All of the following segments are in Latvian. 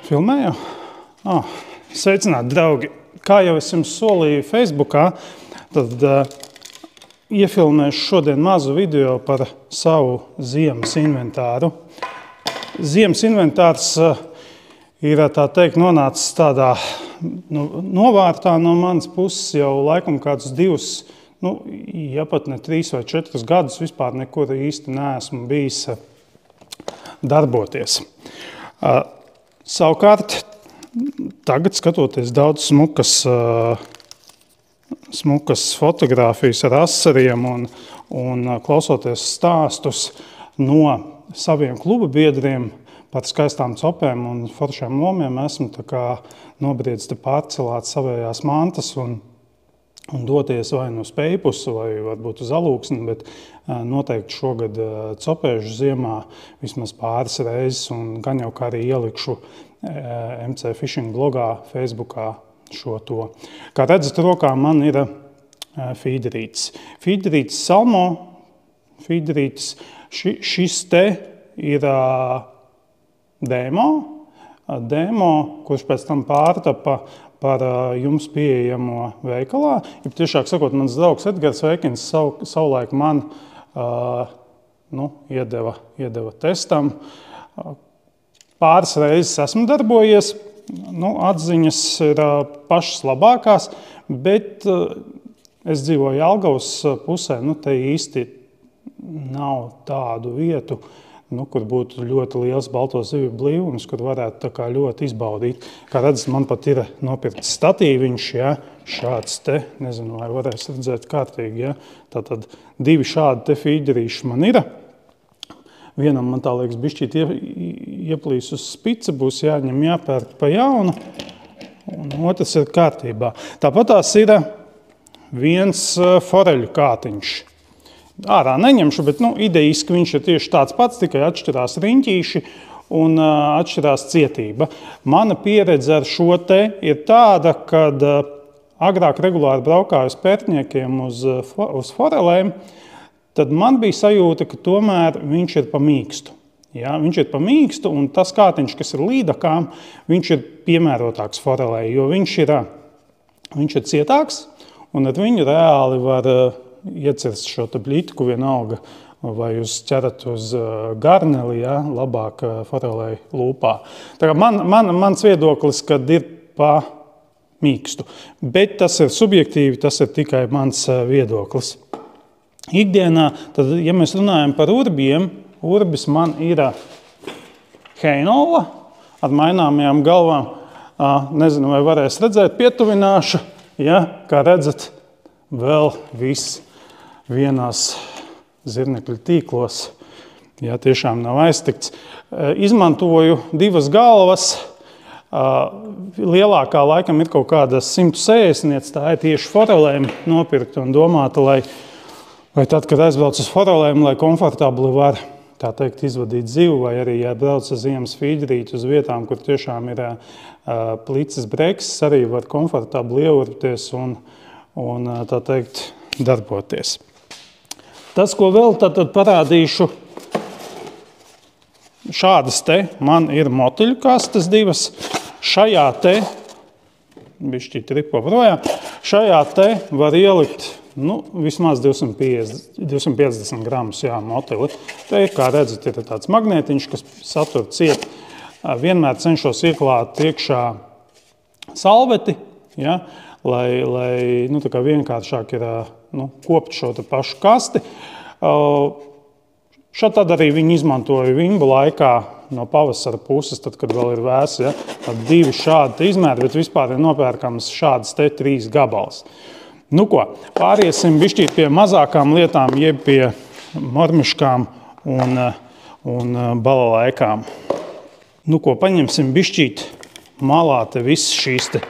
Filmēju? Sveicināti, draugi! Kā jau es jums solīju Facebookā, tad iefilmēšu šodien mazu video par savu ziemas inventāru. Ziemas inventārs ir, tā teikt, nonācis tādā novārtā no manas puses jau laikam kādus 2, ja pat ne 3 vai 4 gadus vispār nekur īsti neesmu bijis darboties. Savukārt, tagad skatoties daudz smukas fotogrāfijas ar asariem un klausoties stāstus no saviem kluba biedriem par skaistām copēm un foršiem lomiem, esmu tā kā nobriedis te pārcelāt savējās mantas un doties vai uz Peipusu vai varbūt uz Alūksni, bet noteikti šogad copēšu ziemā vismaz pāris reizes un gan jau kā arī ielikšu MC Fishing blogā, Facebookā šo to. Kā redzat, rokā man ir feederītis. Feederītis Salmo, feederītis. Šis te ir demo, kurš pēc tam pārtapa par jums pieejamo veikalā. Ja tiešāk sakot, mans draugs Edgars Veikins savulaik man iedeva testam. Pāris reizes esmu darbojies, atziņas ir pašas labākās, bet es dzīvoju Jelgavas pusē, te īsti nav tādu vietu, kur būtu ļoti liels balto zivju blīvums, kur varētu tā kā ļoti izbaudīt. Kā redzat, man pat ir nopirkts statīviņš, šāds te, nezinu, vai varēs redzēt kārtīgi, Tātad 2 šādi te feederīši man ir. Vienam man tā liekas bišķīt ieplīs uz spica, būs jāņem jāpērk pa jaunu, un otrs ir kārtībā. Tāpat tās ir viens foreļu kātiņš. Ārā neņemšu, bet idejiski viņš ir tieši tāds pats, tikai atšķirās riņķīši un atšķirās cietība. Mana pieredze ar šo te ir tāda, kad agrāk regulāri braukāju uz pērtniekiem uz forelēm, tad man bija sajūta, ka tomēr viņš ir pa mīkstu. Viņš ir pa mīkstu, un tas kātiņš, kas ir līdakām, viņš ir piemērotāks forelē, jo viņš ir cietāks, un ar viņu reāli var iecirst šo te blītiku vienalga, vai jūs ķerat uz garneli, labāk forelē lūpā. Tā kā mans viedoklis, kad ir pa mīkstu, bet tas ir subjektīvi, tas ir tikai mans viedoklis. Ikdienā, tad, ja mēs runājam par urbiem, urbis man ir Heinola ar maināmajām galvām. Nezinu, vai varēs redzēt, pietuvināšu. Kā redzat, vēl viss vienās zirnekļu tīklos. Tiešām nav aiztikts. Izmantoju 2 galvas. Lielākā laikam ir kaut kāda 160, tā ir tieši forelēm nopirkta un domāta, vai tad, kad aizbrauc uz forelēm, lai komfortabli var, tā teikt, izvadīt zivu, vai arī, ja brauc uz ziemas feederīti uz vietām, kur tiešām ir plicis breksis, arī var komfortabli ieurpties un, tā teikt, darboties. Tas, ko vēl tad parādīšu, šādas te man ir motiļu kastes 2. Šajā te, bišķīt ripo projām, šajā te var ielikt vismaz 250 gramus motili. Te, kā redzat, ir tāds magnētiņš, kas satur ciet. Vienmēr cenšos ieklāt iekšā salveti, lai tā kā vienkāršāk ir kopt šo te pašu kasti. Tad arī viņi izmantoja vimbu laikā no pavasara puses, tad, kad vēl ir vēs, tad 2 šādi izmēri, bet vispār ir nopērkams šādas te 3 gabals. Pāriesim bišķīt pie mazākām lietām, jeb pie mormiškām un balalaikām. Paņemsim bišķīt malā te visas šīs te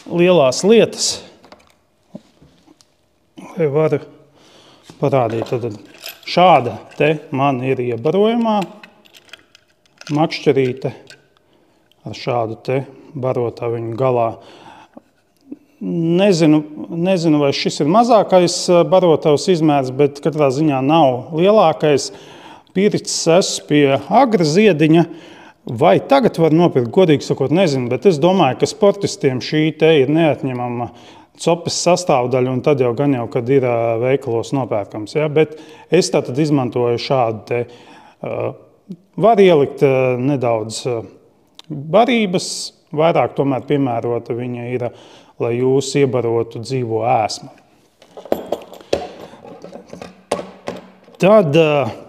lielās lietas. Lai varu parādīt, tad šāda te man ir iebarojumā makšķerīte ar šādu te barotaviņu galā. Nezinu, vai šis ir mazākais barotavs izmērs, bet katrā ziņā nav lielākais. Pīricis esmu pie agra ziediņa, Vai tagad var nopirkt, godīgi sakot, nezinu, bet es domāju, ka sportistiem šī te ir neatņemama copes sastāvdaļa, un tad jau gan jau, kad ir veikalos nopērkams. Ja? Bet es tātad izmantoju šādu te, var ielikt nedaudz barības, vairāk tomēr piemērota viņa ir, lai jūs iebarotu dzīvo ēsmu. Tad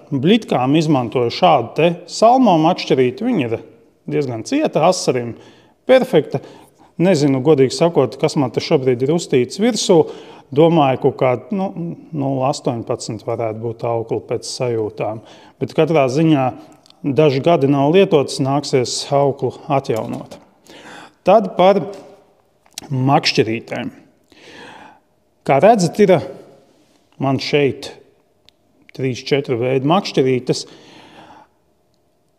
blitkām izmantoju šādu te salmo makšķerīti. Viņa ir diezgan cieta, asarim perfekta. Nezinu, godīgi sakot, kas man te šobrīd ir uztīts virsū. Domāju, kaut kāda 0,18 varētu būt aukli pēc sajūtām. Bet katrā ziņā daži gadi nav lietots, nāksies auklu atjaunot. Tad par makšķerītēm. Kā redzat, ir man šeit 3-4 veidi makšķerītes.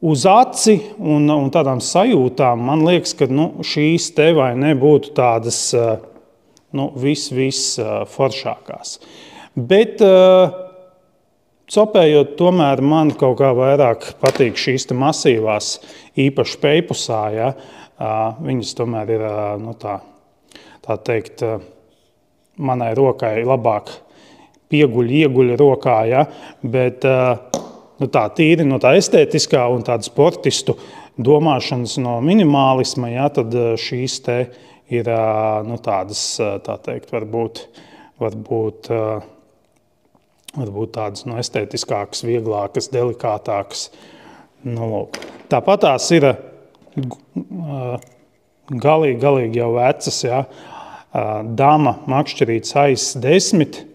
Uz aci un tādām sajūtām man liekas, ka šīs te vai nebūtu tādas viss foršākās. Bet copējot, tomēr man kaut kā vairāk patīk šīs te masīvās, īpaši peipusā. Ja? Viņas tomēr ir, tā teikt, manai rokai labāk ieguļ rokā, ja? Bet tā tīri no tā estētiskā un tāda sportistu domāšanas no minimālisma, ja? Tad šīs te ir tādas, tā teikt, varbūt tādas estētiskākas, vieglākas, delikātākas. Tāpat tās ir galīgi jau vecas, ja? Dama makšķerītes AIS 10.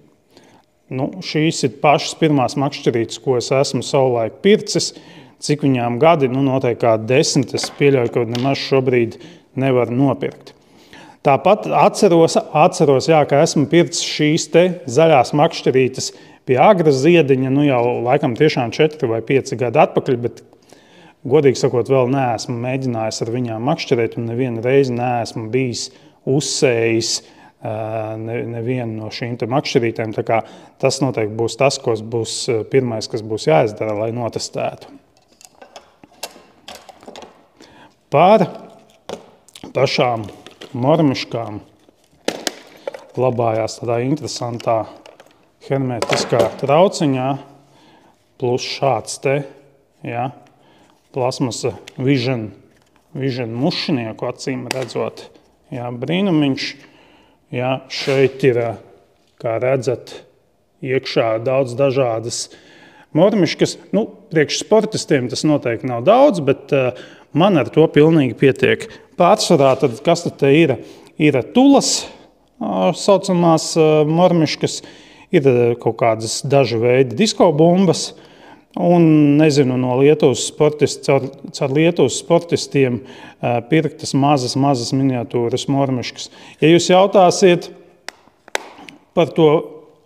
Šīs ir pašas pirmās makšķerītes, ko es esmu savulaik pircis. Cik viņām gadi, noteikti kā 10, es pieļauju, ka nemaz šobrīd nevar nopirkt. Tāpat atceros, jā, ka esmu pircis šīs te zaļās makšķerītes pie agra ziediņa, jau laikam tiešām 4 vai 5 gadi atpakaļ, bet godīgi sakot, vēl neesmu mēģinājis ar viņām makšķerēt un nevienu reizi neesmu bijis uzsējis nevienu no šīm te makšķerītēm. Tā kā tas noteikti būs tas, kas būs pirmais, kas būs jāizdara, lai notestētu. Par pašām mormiškām glabājās tādā interesantā hermetiskā trauciņā, plus šāds te, ja, plasmasa Vision mušinieku acīm redzot, ja, brīnumiņš. Ja, šeit ir, kā redzat, iekšā daudz dažādas mormiškas. Priekš sportistiem tas noteikti nav daudz, bet man ar to pilnīgi pietiek. Pārsvarā, tad, kas tad te ir? Ir tulas, saucamās mormiškas, ir kaut kādas daži veidi diskobumbas, un, nezinu, no Lietuvas caur Lietuvas sportistiem pirktas mazas miniatūras mormiškas. Ja jūs jautāsiet par to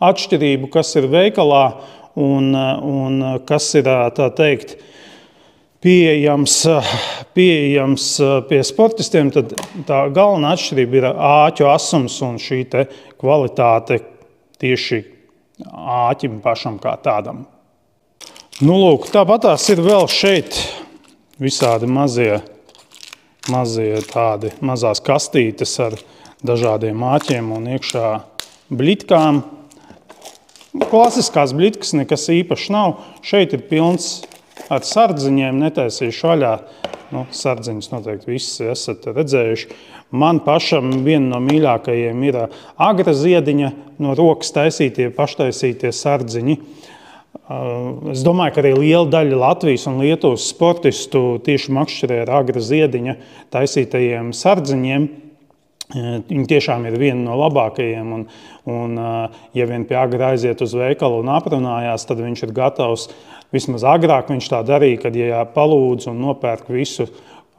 atšķirību, kas ir veikalā un kas ir, tā teikt, pieejams pie sportistiem, tad tā galvenā atšķirība ir āķu asums un šī te kvalitāte tieši āķim pašam kā tādam. Tāpat tās ir vēl šeit visādi mazās kastītes ar dažādiem āķiem un iekšā blitkām. Klasiskās blitkas nekas īpaši nav. Šeit ir pilns ar sardziņiem, netaisīšu vaļā. Sardziņus noteikti visi esat redzējuši. Man pašam viena no mīļākajiem ir agra ziediņa no rokas paštaisītie sardziņi. Es domāju, ka arī liela daļa Latvijas un Lietuvas sportistu tieši makšķerē ar agra ziediņa taisītajiem sardziņiem. Viņi tiešām ir viena no labākajiem, un ja vien pie agra aiziet uz veikalu un aprunājās, tad viņš ir gatavs, vismaz agrāk viņš tā darīja, kad ja palūdz un nopērk visu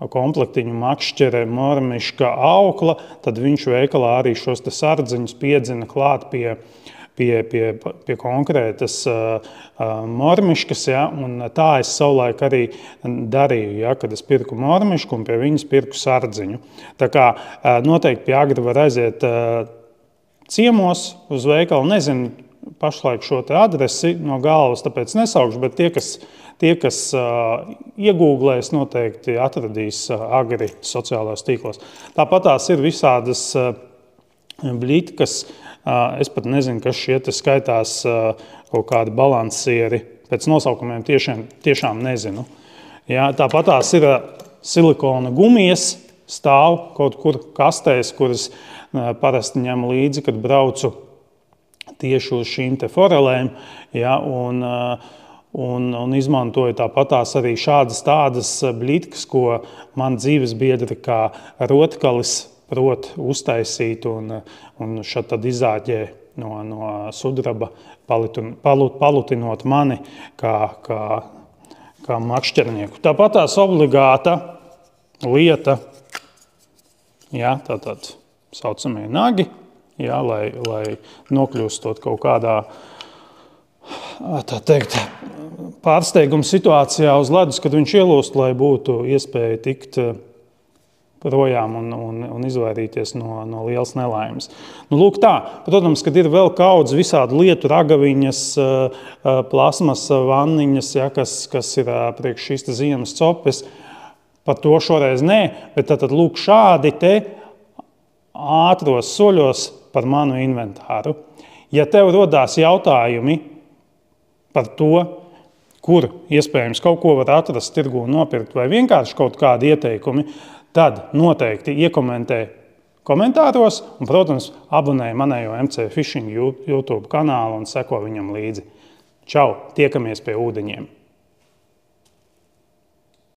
komplektiņu makšķere, mormiška, aukla, tad viņš veikalā arī šos te sardziņus piedzina klāt pie konkrētas mormiškas, ja, un tā es savulaik arī darīju, ja, kad es pirku mormišku un pie viņas pirku sardziņu. Tā kā noteikti pie agra var aiziet ciemos uz veikalu, nezinu pašlaik šo te adresi no galvas, tāpēc nesaukšu, bet tie, Tie, kas iegūglēs, noteikti atradīs agri sociālajos tīklos. Tāpat tās ir visādas bļitkas, es pat nezinu, kas šie te skaitās kaut kādi balansieri, pēc nosaukumiem tiešām nezinu. Jā, tāpat tās ir silikona gumijas, stāv kaut kur kastēs, kuras parasti ņemu līdzi, kad braucu tieši uz šīm te forelēm, ja, un izmantoju tāpatās arī šādas tādas bļitkas, ko man dzīves biedri kā rotkalis prot uztaisīt un šad tad izāģē no sudraba, palutinot mani kā makšķernieku. Tāpatās obligāta lieta, ja, tātad saucamie nagi, jā, lai nokļūstot kaut kādā, tā teikt, pārsteiguma situācijā uz ledus, kad viņš ielūst, lai būtu iespēja tikt projām un izvairīties no lielas nelaimes. Nu, lūk tā, protams, kad ir vēl kaudz visādu lietu, ragaviņas, plasmasa vanniņas, ja, kas ir priekš šīs ziemas copes, par to šoreiz nē, bet tad lūk šādi te ātros soļos par manu inventāru. Ja tev rodās jautājumi par to, kur iespējams kaut ko var atrast tirgu un nopirkt, vai vienkārši kaut kādi ieteikumi, tad noteikti iekomentē komentāros un, protams, abonē manējo MC Fishing YouTube kanālu un seko viņam līdzi. Čau, tiekamies pie ūdeņiem!